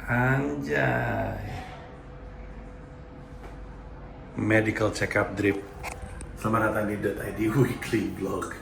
Anjay. Medical check-up drip. Selamat datang di .id Weekly Vlog.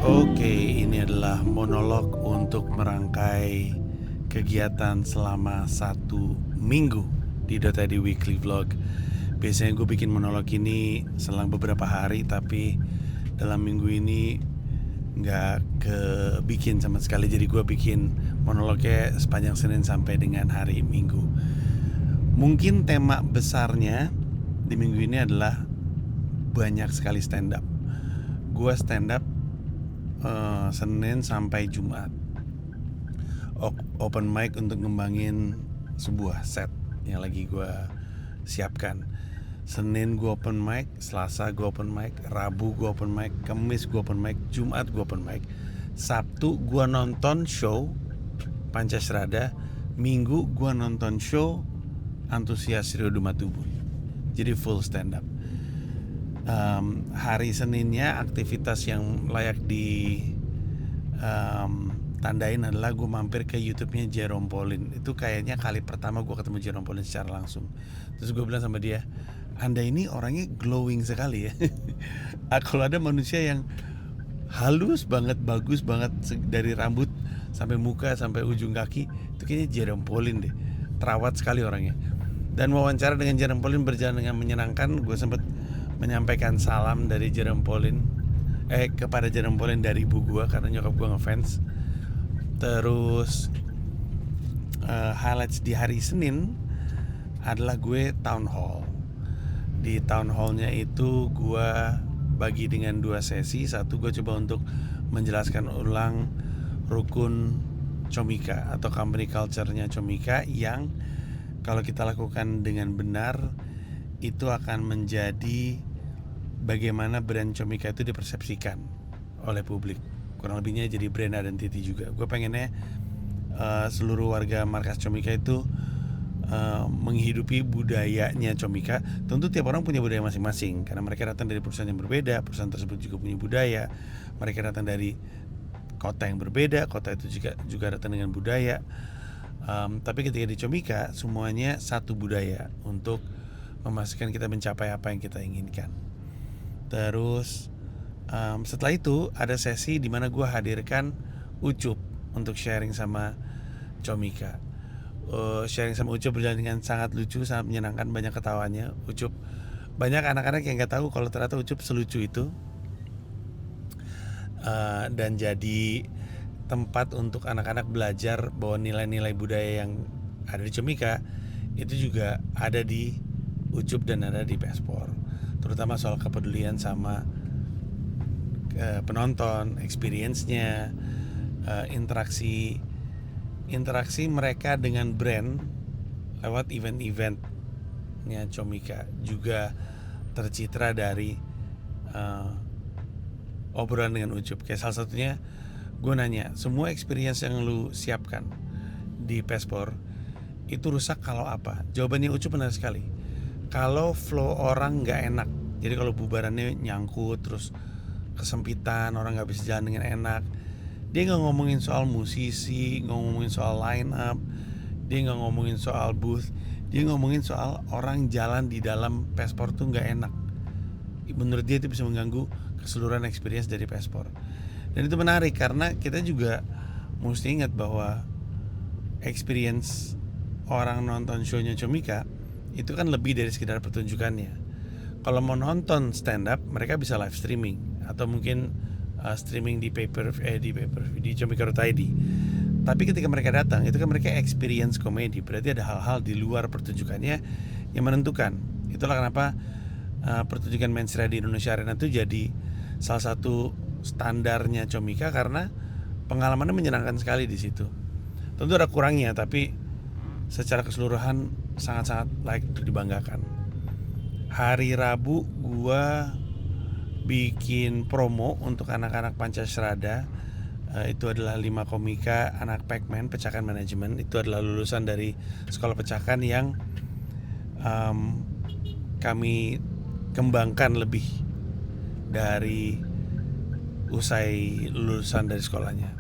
Oke, ini adalah monolog untuk merangkai kegiatan selama 1 minggu di .id Weekly Vlog. Biasanya gue bikin monolog ini selang beberapa hari, tapi dalam minggu ini nggak kebikin sama sekali. Jadi gue bikin monolognya sepanjang Senin sampai dengan hari Minggu. Mungkin tema besarnya di minggu ini adalah banyak sekali stand up. Gue stand up Senin sampai Jumat, open mic untuk ngembangin sebuah set yang lagi gue siapkan. Senin gue open mic, Selasa gue open mic, Rabu gue open mic, Kamis gue open mic, Jumat gue open mic, Sabtu gue nonton show Pancasrada, Minggu gue nonton show Antusias Rio Dumatubun. Jadi full stand up. Hari Seninnya aktivitas yang layak tandain adalah gue mampir ke YouTube-nya Jerome Pauline. Itu kayaknya kali pertama gue ketemu Jerome Pauline secara langsung. Terus gue bilang sama dia, Anda ini orangnya glowing sekali ya. Kalau ada manusia yang halus banget, bagus banget dari rambut sampai muka sampai ujung kaki, itu kayaknya Jerome Pauline deh. Terawat sekali orangnya. Dan wawancara dengan Jerome Pauline berjalan dengan menyenangkan. Gue sempat menyampaikan salam dari Jerome Pauline kepada Jerome Pauline dari ibu gue, karena nyokap gue ngefans. Terus highlights di hari Senin adalah gue town hall. Di town hallnya itu gue bagi dengan 2 sesi. Satu, gue coba untuk menjelaskan ulang rukun Comika atau company culture-nya Comika, yang kalau kita lakukan dengan benar itu akan menjadi bagaimana brand Comika itu dipersepsikan oleh publik. Kurang lebihnya jadi brand identity juga. Gue pengennya seluruh warga markas Comika itu menghidupi budayanya Comika. Tentu tiap orang punya budaya masing-masing, karena mereka datang dari perusahaan yang berbeda. Perusahaan tersebut juga punya budaya. Mereka datang dari kota yang berbeda. Kota itu juga datang dengan budaya. Tapi ketika di Comika semuanya satu budaya untuk memastikan kita mencapai apa yang kita inginkan. Terus setelah itu ada sesi di mana gue hadirkan Ucup untuk sharing sama Comika. Sharing sama Ucup berjalan dengan sangat lucu, sangat menyenangkan, banyak ketawanya. Ucup, banyak anak-anak yang nggak tahu kalau ternyata Ucup selucu itu. Dan jadi tempat untuk anak-anak belajar bahwa nilai-nilai budaya yang ada di Comika itu juga ada di Ucup dan ada di Pespor, terutama soal kepedulian sama penonton, experience-nya, interaksi mereka dengan brand lewat event-eventnya Comika juga tercitra dari obrolan dengan Ucup. Kayak salah satunya gue nanya, semua experience yang lu siapkan di Pespor itu rusak kalau apa? Jawabannya Ucup benar sekali. Kalau flow orang nggak enak, jadi kalau bubarannya nyangkut terus kesempitan, orang nggak bisa jalan dengan enak, dia nggak ngomongin soal musisi, nggak ngomongin soal line up, dia nggak ngomongin soal booth, dia ngomongin soal orang jalan di dalam Pespor tuh nggak enak. Menurut dia itu bisa mengganggu keseluruhan experience dari Pespor. Dan itu menarik karena kita juga mesti ingat bahwa experience orang nonton show-nya Comika itu kan lebih dari sekedar pertunjukannya. Kalau mau nonton stand up, mereka bisa live streaming atau mungkin streaming di di Comika.id. Tapi ketika mereka datang, itu kan mereka experience komedi. Berarti ada hal-hal di luar pertunjukannya yang menentukan. Itulah kenapa pertunjukan mensreya di Indonesia Arena itu jadi salah satu standarnya Comika karena pengalamannya menyenangkan sekali di situ. Tentu ada kurangnya, tapi secara keseluruhan sangat-sangat layak untuk dibanggakan. Hari Rabu gua bikin promo untuk anak-anak Pancasrada. Itu adalah 5 komika anak Pacman, Pecakan Manajemen. Itu adalah lulusan dari sekolah pecakan yang kami kembangkan lebih dari usai lulusan dari sekolahnya.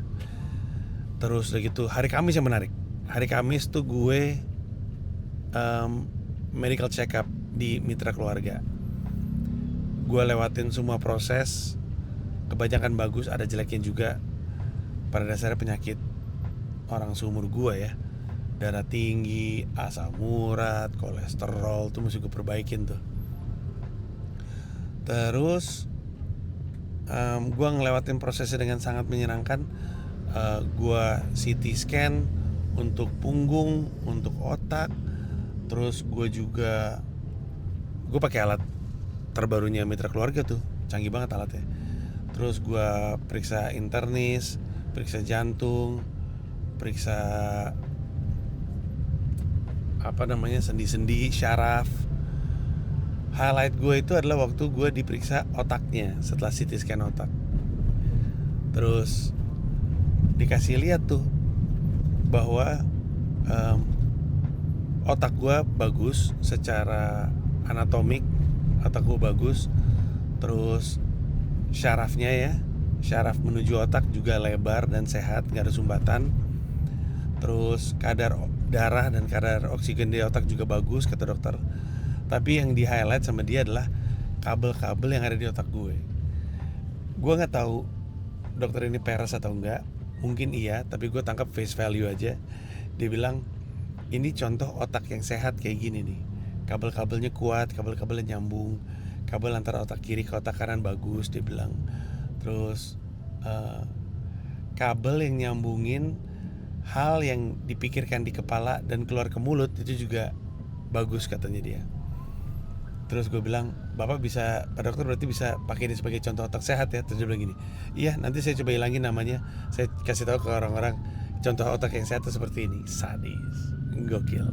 Terus udah gitu hari Kamis yang menarik. Hari Kamis tuh gue medical check up di Mitra Keluarga. Gue lewatin semua proses, kebanyakan bagus, ada jeleknya juga. Pada dasarnya penyakit orang seumur gue ya, darah tinggi, asam urat, kolesterol tuh mesti gue perbaikin tuh. Terus gue ngelewatin prosesnya dengan sangat menyenangkan. Gue CT scan untuk punggung, untuk otak. Terus gue pakai alat terbarunya Mitra Keluarga tuh, canggih banget alatnya. Terus gue periksa internis, periksa jantung, periksa sendi-sendi, syaraf. Highlight gue itu adalah waktu gue diperiksa otaknya setelah CT scan otak. Terus dikasih lihat tuh bahwa otak gue bagus secara anatomik, otak gue bagus. Terus syarafnya ya, syaraf menuju otak juga lebar dan sehat, gak ada sumbatan. Terus kadar darah dan kadar oksigen di otak juga bagus kata dokter. Tapi yang di highlight sama dia adalah kabel-kabel yang ada di otak gue. Gue gak tahu dokter ini peres atau enggak. Mungkin iya, tapi gue tangkap face value aja. Dia bilang ini contoh otak yang sehat kayak gini nih. Kabel-kabelnya kuat, kabel-kabelnya nyambung. Kabel antara otak kiri ke otak kanan bagus, dia bilang. Terus kabel yang nyambungin hal yang dipikirkan di kepala dan keluar ke mulut itu juga bagus katanya dia. Terus gue bilang, Bapak bisa, Pak Dokter berarti bisa pakai ini sebagai contoh otak sehat ya. Terus dia bilang gini, iya nanti saya coba hilangin namanya, saya kasih tahu ke orang-orang contoh otak yang sehat itu seperti ini. Sadis, gokil.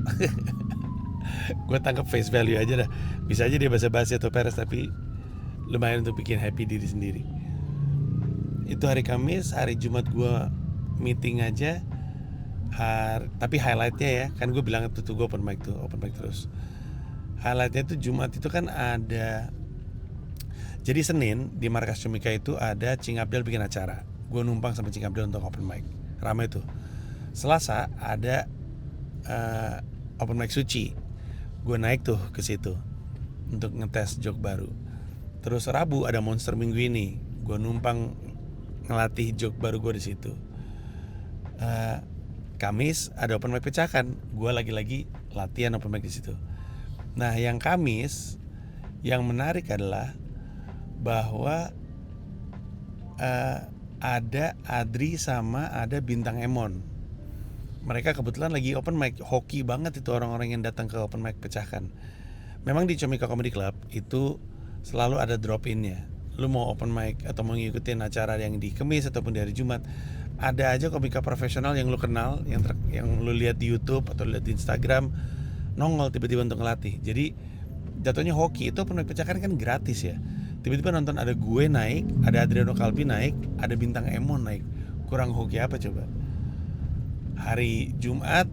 Gue tangkap face value aja dah. Bisa aja dia basa-basi atau peres, tapi lumayan untuk bikin happy diri sendiri. Itu hari Kamis. Hari Jumat gue meeting aja. Tapi highlightnya ya, kan gue bilang tuh gue open mic terus. Highlightnya tuh Jumat itu kan ada. Jadi Senin di markas Comika itu ada Cing Abdel bikin acara. Gue numpang sama Cing Abdel untuk open mic. Ramai tuh. Selasa ada open mic Suci. Gue naik tuh ke situ untuk ngetes joke baru. Terus Rabu ada Monster minggu ini. Gue numpang ngelatih joke baru gue di situ. Kamis ada open mic pecakan. Gue lagi-lagi latihan open mic di situ. Nah, yang Kamis yang menarik adalah bahwa ada Adri sama ada Bintang Emon. Mereka kebetulan lagi open mic, hoki banget itu orang-orang yang datang ke open mic pecahkan. Memang di Comika Comedy Club itu selalu ada drop in-nya. Lu mau open mic atau mau ngikutin acara yang di Kamis ataupun di hari Jumat, ada aja komika profesional yang lu kenal, yang lu lihat di YouTube atau lihat di Instagram, nongol tiba-tiba untuk ngelatih. Jadi jatuhnya hoki itu open mic pecahkan kan gratis ya. Tiba-tiba nonton ada gue naik, ada Adriano Kalbi naik, ada Bintang Emon naik. Kurang hoki apa coba? Hari Jumat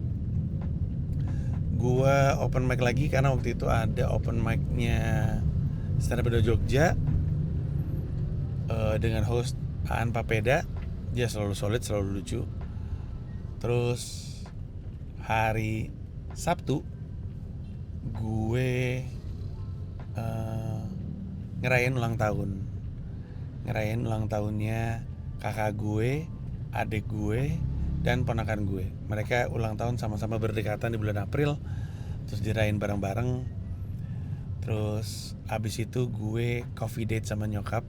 gue open mic lagi karena waktu itu ada open mic-nya Stand Up Indo Jogja dengan host Aan Papeda. Dia selalu solid, selalu lucu. Terus hari Sabtu gue ngerayain ulang tahun. Ngerayain ulang tahunnya kakak gue, adik gue, dan ponakan gue. Mereka ulang tahun sama-sama berdekatan di bulan April. Terus dirayain bareng-bareng. Terus abis itu gue coffee date sama nyokap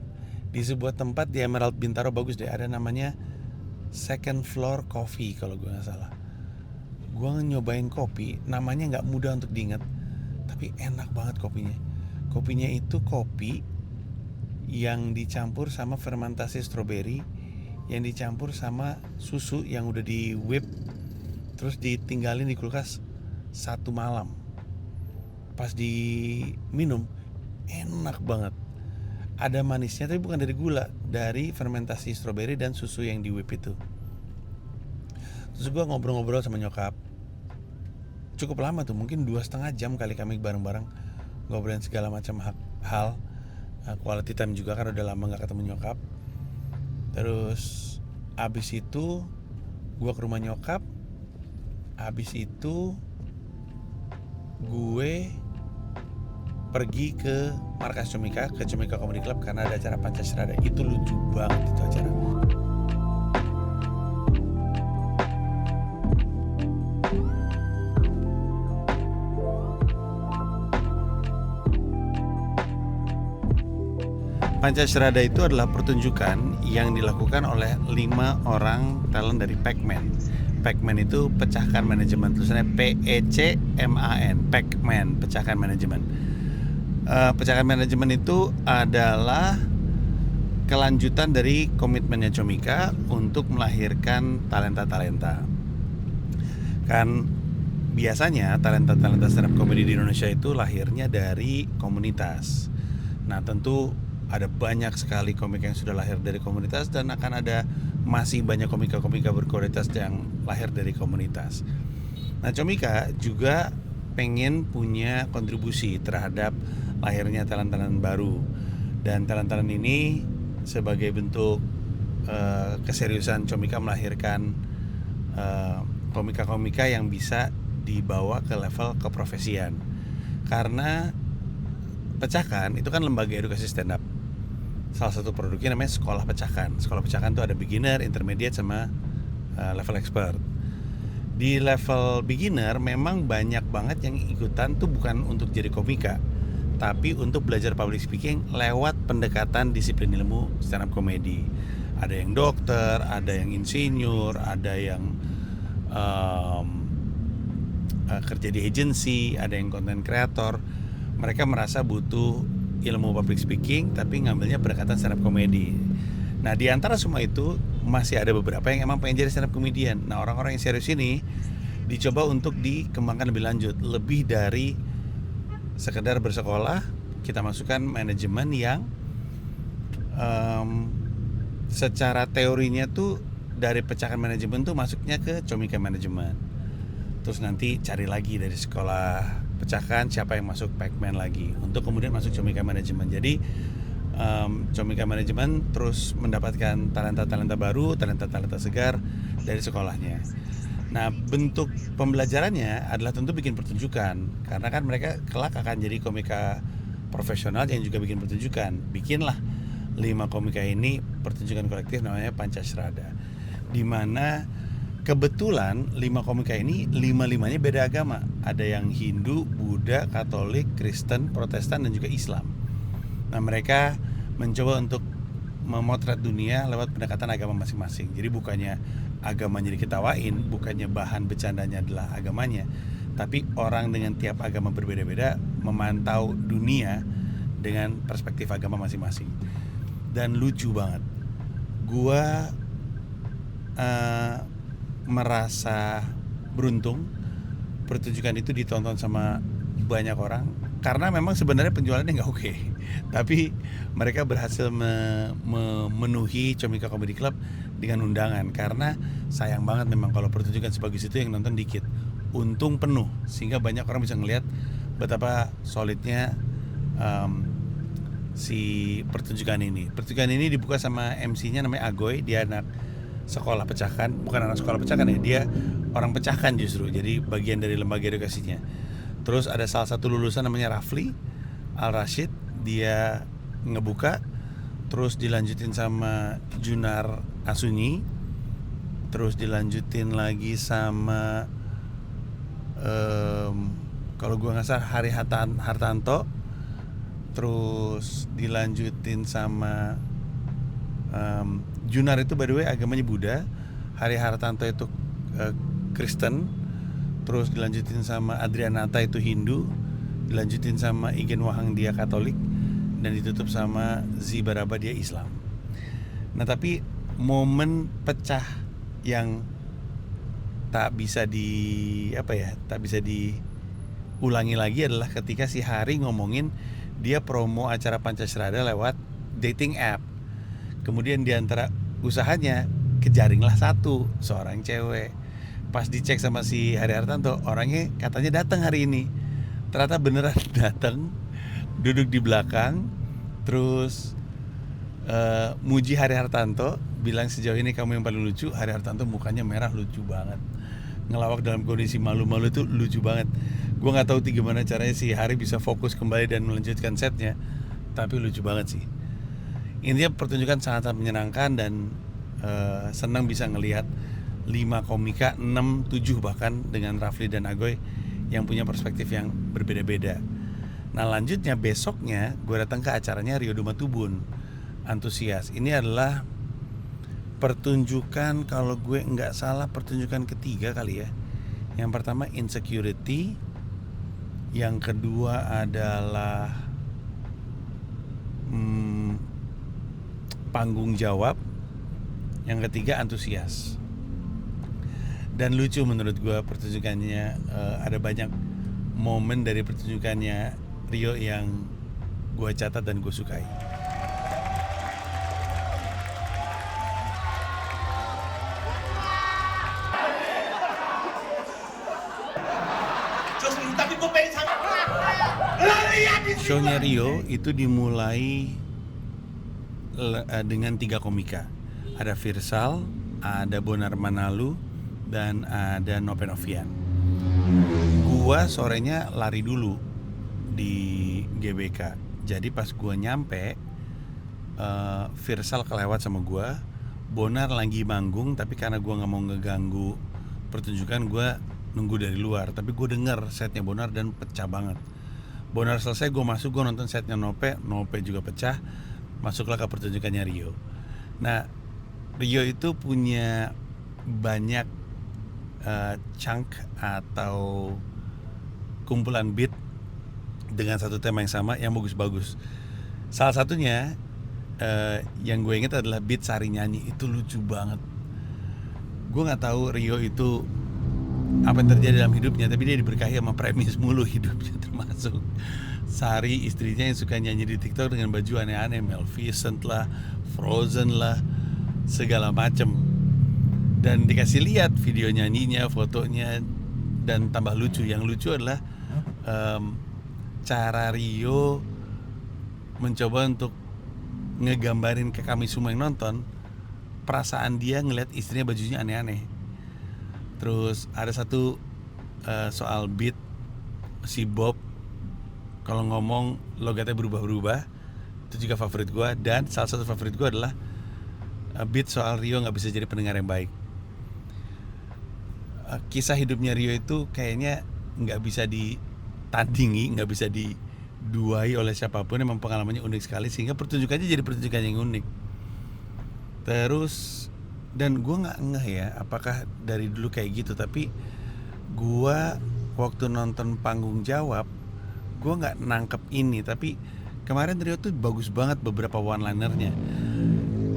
di sebuah tempat di Emerald Bintaro, bagus deh. Ada namanya Second Floor Coffee kalau gue gak salah. Gue nyobain kopi, namanya gak mudah untuk diingat, tapi enak banget kopinya. Kopinya itu kopi yang dicampur sama fermentasi stroberi, yang dicampur sama susu yang udah di whip, terus ditinggalin di kulkas 1 malam. Pas diminum enak banget. Ada manisnya tapi bukan dari gula, dari fermentasi stroberi dan susu yang di whip itu. Terus gue ngobrol-ngobrol sama nyokap cukup lama tuh, mungkin 2,5 jam kali kami bareng-bareng ngobrolin segala macam hal. Quality time juga kan udah lama gak ketemu nyokap. Terus abis itu gue ke rumah nyokap. Abis itu gue pergi ke markas Comika, ke Comika Comedy Club karena ada acara Pancasrada. Itu lucu banget itu acara. Pancasrada itu adalah pertunjukan yang dilakukan oleh 5 orang talent dari Pac-Man. Pac-Man itu pecahkan manajemen, tulisannya PECMAN, Pac-Man, pecahkan manajemen. Pecahkan manajemen itu adalah kelanjutan dari komitmennya Comika untuk melahirkan talenta-talenta. Kan biasanya talenta-talenta stand up comedy di Indonesia itu lahirnya dari komunitas. Nah tentu ada banyak sekali komika yang sudah lahir dari komunitas dan akan ada masih banyak komika-komika berkualitas yang lahir dari komunitas. Nah Comika juga pengen punya kontribusi terhadap lahirnya talent-talent baru, dan talent-talent ini sebagai bentuk keseriusan Comika melahirkan komika-komika yang bisa dibawa ke level keprofesian. Karena Pecahkan itu kan lembaga edukasi stand up. Salah satu produknya namanya Sekolah Pecahkan. Sekolah Pecahkan itu ada beginner, intermediate, sama level expert. Di level beginner memang banyak banget yang ikutan tuh bukan untuk jadi komika, tapi untuk belajar public speaking lewat pendekatan disiplin ilmu stand up comedy. Ada yang dokter, ada yang insinyur, ada yang kerja di agency, ada yang content creator. Mereka merasa butuh ilmu public speaking tapi ngambilnya pendekatan stand up comedy. Nah di antara semua itu masih ada beberapa yang emang pengen jadi stand up comedian. Nah orang-orang yang serius ini dicoba untuk dikembangkan lebih lanjut, lebih dari sekedar bersekolah. Kita masukkan manajemen yang secara teorinya tuh dari Pecahkan manajemen tuh masuknya ke Comika manajemen. Terus nanti cari lagi dari sekolah Pecahkan siapa yang masuk Pac-Man lagi untuk kemudian masuk Comika manajemen. Jadi Comika manajemen terus mendapatkan talenta-talenta baru, talenta-talenta segar dari sekolahnya. Nah bentuk pembelajarannya adalah tentu bikin pertunjukan, karena kan mereka kelak akan jadi komika profesional yang juga bikin pertunjukan. Bikinlah 5 komika ini pertunjukan kolektif namanya Pancasrada, dimana kebetulan 5 komika ini 5-5-nya beda agama. Ada yang Hindu, Buddha, Katolik, Kristen, Protestan, dan juga Islam. Nah mereka mencoba untuk memotret dunia lewat pendekatan agama masing-masing. Jadi bukannya agamanya diketawain, bukannya bahan bercandanya adalah agamanya, tapi orang dengan tiap agama berbeda-beda memantau dunia dengan perspektif agama masing-masing. Dan lucu banget. Gua merasa beruntung pertunjukan itu ditonton sama banyak orang, karena memang sebenarnya penjualannya nggak oke, tapi mereka berhasil memenuhi Comika Comedy Club dengan undangan. Karena sayang banget memang kalau pertunjukan sebagus itu yang nonton dikit. Untung penuh sehingga banyak orang bisa ngelihat betapa solidnya si pertunjukan ini. Pertunjukan ini dibuka sama MC-nya namanya Agoy. Dia anak sekolah Pecahkan, bukan anak sekolah Pecahkan ya, dia orang Pecahkan justru, jadi bagian dari lembaga edukasinya. Terus ada salah satu lulusan namanya Rafli Al-Rashid, dia ngebuka. Terus dilanjutin sama Junar Asunyi. Terus dilanjutin lagi sama kalau gua nggak salah Hari Hartanto. Terus dilanjutin sama Junar itu by the way agamanya Buddha, Hari Hartanto itu Kristen. Terus dilanjutin sama Adrianata itu Hindu, dilanjutin sama Igen Wahang dia Katolik, dan ditutup sama Zi Baraba, dia Islam. Nah tapi momen pecah yang tak bisa diulangi lagi adalah ketika si Hari ngomongin dia promo acara Pancasrada lewat dating app. Kemudian di antara usahanya kejaringlah seorang cewek. Pas dicek sama si Hari Hartanto, orangnya katanya datang hari ini. Ternyata beneran datang, duduk di belakang, terus muji Hari Hartanto, bilang sejauh ini kamu yang paling lucu. Hari Hartanto mukanya merah, lucu banget. Ngelawak dalam kondisi malu-malu itu lucu banget. Gue nggak tahu gimana caranya si Hari bisa fokus kembali dan melanjutkan setnya, tapi lucu banget sih. Intinya pertunjukan sangat menyenangkan dan senang bisa ngelihat 5 komika, 6, 7 bahkan dengan Rafli dan Agoy yang punya perspektif yang berbeda-beda. Nah lanjutnya besoknya gue datang ke acaranya Rio Dumatubun, Antusias. Ini adalah pertunjukan, kalau gue nggak salah pertunjukan ketiga kali ya. Yang pertama Insecurity, yang kedua adalah Panggung Jawab, yang ketiga Antusias. Dan lucu menurut gue pertunjukannya, ada banyak momen dari pertunjukannya Rio yang gue catat dan gue sukai. Show-nya Rio itu dimulai dengan 3 komika. Ada Virsal, ada Bonar Manalu, dan ada Nopen Ovian. Gua sorenya lari dulu di GBK. Jadi pas gua nyampe, Virsal kelewat sama gua. Bonar lagi manggung, tapi karena gua nggak mau ngeganggu pertunjukan, gua nunggu dari luar. Tapi gua denger setnya Bonar dan pecah banget. Bonar selesai, gue masuk, gue nonton setnya Nope juga pecah. Masuklah ke pertunjukannya Rio. Nah, Rio itu punya banyak chunk atau kumpulan beat dengan satu tema yang sama yang bagus-bagus. Salah satunya yang gue inget adalah beat Sari nyanyi. Itu lucu banget. Gue nggak tahu Rio itu apa yang terjadi dalam hidupnya, tapi dia diberkahi sama premis mulu hidupnya, termasuk Sari istrinya yang suka nyanyi di TikTok dengan baju aneh-aneh, Maleficent lah, Frozen lah, segala macem. Dan dikasih lihat video nyanyinya, fotonya, dan tambah lucu. Yang lucu adalah cara Rio mencoba untuk ngegambarin ke kami semua yang nonton perasaan dia ngeliat istrinya bajunya aneh-aneh. Terus ada satu soal beat si Bob kalau ngomong logatnya berubah-berubah, itu juga favorit gue. Dan salah satu favorit gue adalah beat soal Rio nggak bisa jadi pendengar yang baik. Kisah hidupnya Rio itu kayaknya nggak bisa ditandingi, nggak bisa diduai oleh siapapun. Emang pengalamannya unik sekali sehingga pertunjukannya jadi pertunjukan yang unik. Terus dan gue nggak ngeh ya apakah dari dulu kayak gitu, tapi gue waktu nonton Panggung Jawab gue nggak nangkep ini. Tapi kemarin Rio tuh bagus banget beberapa one-linernya.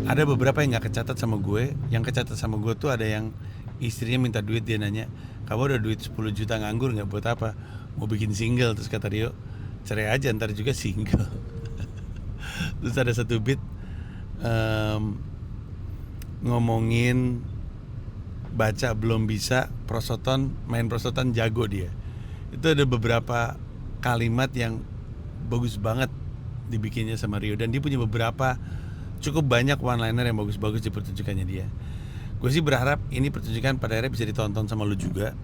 Ada beberapa yang nggak kecatat sama gue. Yang kecatat sama gue tuh ada yang istrinya minta duit, dia nanya, kamu udah duit 10 juta nganggur nggak, buat apa? Mau bikin single. Terus kata Rio, cerai aja ntar juga single. Terus ada satu beat ngomongin baca belum bisa, prosoton, main prosotan jago dia. Itu ada beberapa kalimat yang bagus banget dibikinnya sama Rio. Dan dia punya beberapa, cukup banyak one-liner yang bagus-bagus di pertunjukannya dia. Gue sih berharap ini pertunjukan pada akhirnya bisa ditonton sama lu juga,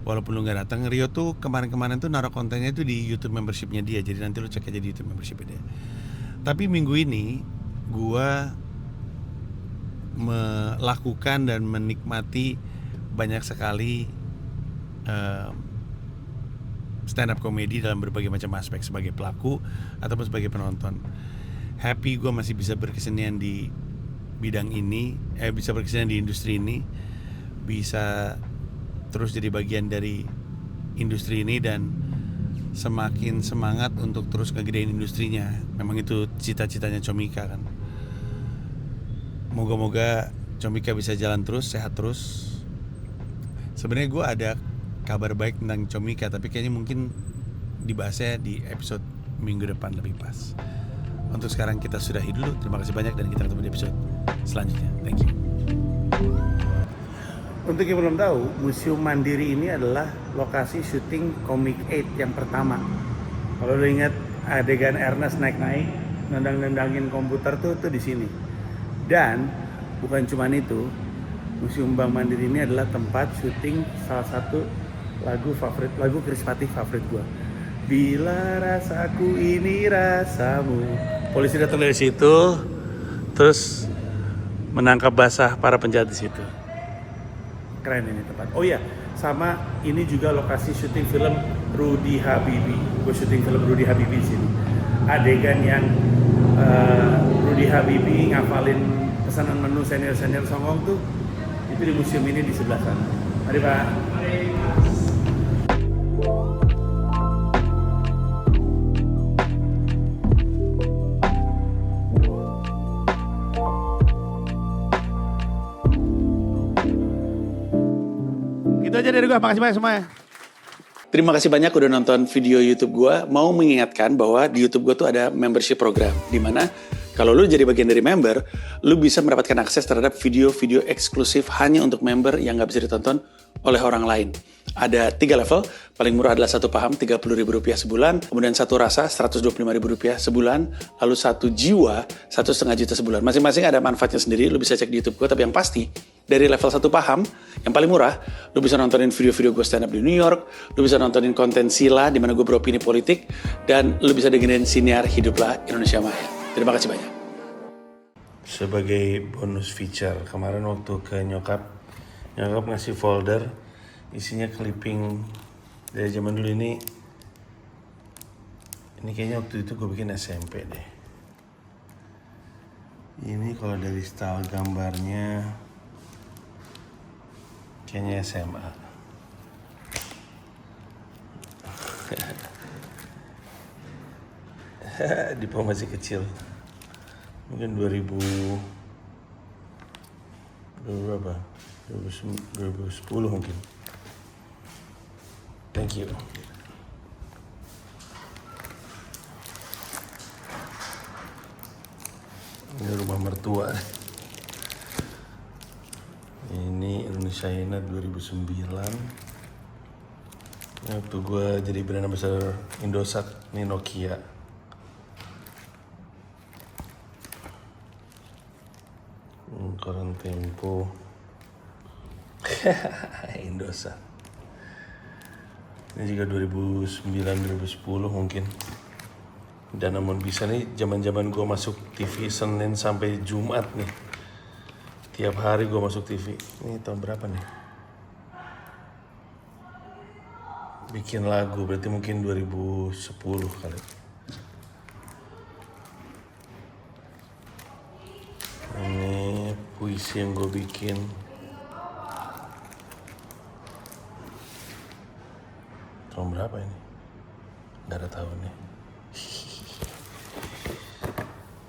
walaupun lu gak datang. Rio tuh kemarin-kemarin tuh naruh kontennya tuh di YouTube membershipnya dia, jadi nanti lu cek aja di YouTube membershipnya dia. Tapi minggu ini gue melakukan dan menikmati banyak sekali stand up comedy dalam berbagai macam aspek, sebagai pelaku ataupun sebagai penonton. Happy gue masih bisa berkesenian di bidang ini, bisa berkesenian di industri ini, bisa terus jadi bagian dari industri ini, dan semakin semangat untuk terus ngegedein industrinya. Memang itu cita-citanya Comika kan. Moga-moga Comika bisa jalan terus, sehat terus. Sebenarnya gue ada kabar baik tentang Comika, tapi kayaknya mungkin dibahasnya di episode minggu depan lebih pas. Untuk sekarang kita sudahi dulu. Terima kasih banyak dan kita ketemu di episode selanjutnya. Thank you. Untuk yang belum tahu, Museum Mandiri ini adalah lokasi syuting Comic 8 yang pertama. Kalau lo ingat adegan Ernest naik-naik, nendang-nendangin komputer tuh di sini. Dan bukan cuma itu, Museum Bank Mandiri ini adalah tempat syuting salah satu lagu Krispatih favorit gua. Bila rasaku ini rasamu. Polisi datang dari situ, terus menangkap basah para penjahat di situ. Keren ini tempat. Oh iya, sama ini juga lokasi syuting film Rudy Habibie. Gue syuting film Rudy Habibie di sini. Adegan yang Rudy Habibie ngafalin pesanan menu senior Songong tuh, itu di museum ini di sebelah sana. Mari Pak. Itu aja dari gue, makasih banyak semuanya. Terima kasih banyak udah nonton video YouTube gue. Mau mengingatkan bahwa di YouTube gue tuh ada membership program, dimana kalau lu jadi bagian dari member, lu bisa mendapatkan akses terhadap video-video eksklusif hanya untuk member yang gak bisa ditonton oleh orang lain. Ada 3 level, paling murah adalah 1 paham Rp30.000 sebulan, kemudian 1 rasa Rp125.000 sebulan, lalu 1 jiwa Rp1,5 juta sebulan. Masing-masing ada manfaatnya sendiri, lu bisa cek di YouTube gue, tapi yang pasti dari level 1 paham, yang paling murah, lu bisa nontonin video-video gue stand up di New York, lu bisa nontonin konten Sila, di mana gue beropini politik, dan lu bisa dengerin siniar Hiduplah Indonesia Maya. Terima kasih banyak. Sebagai bonus feature, kemarin waktu ke nyokap ngasih folder, isinya clipping dari zaman dulu ini kayaknya waktu itu gue bikin SMP deh. Ini kalau dari style gambarnya kayaknya SMA. Dipo masih kecil, mungkin 2000 berapa? 2010 mungkin. Thank you. Ini rumah mertua. Ini Indonesia Ina 2009. Ini waktu gue jadi brand ambassador Indosat, ini Nokia. Koran Tempo. Indosat. Ini juga 2009-2010 mungkin. Dan namun bisa nih, zaman-zaman gue masuk TV Senin sampai Jumat nih. Tiap hari gue masuk TV. Ini tahun berapa nih? Bikin lagu, berarti mungkin 2010 kali. Ini puisi yang gue bikin. Tahun berapa ini? Gak ada tahun nih.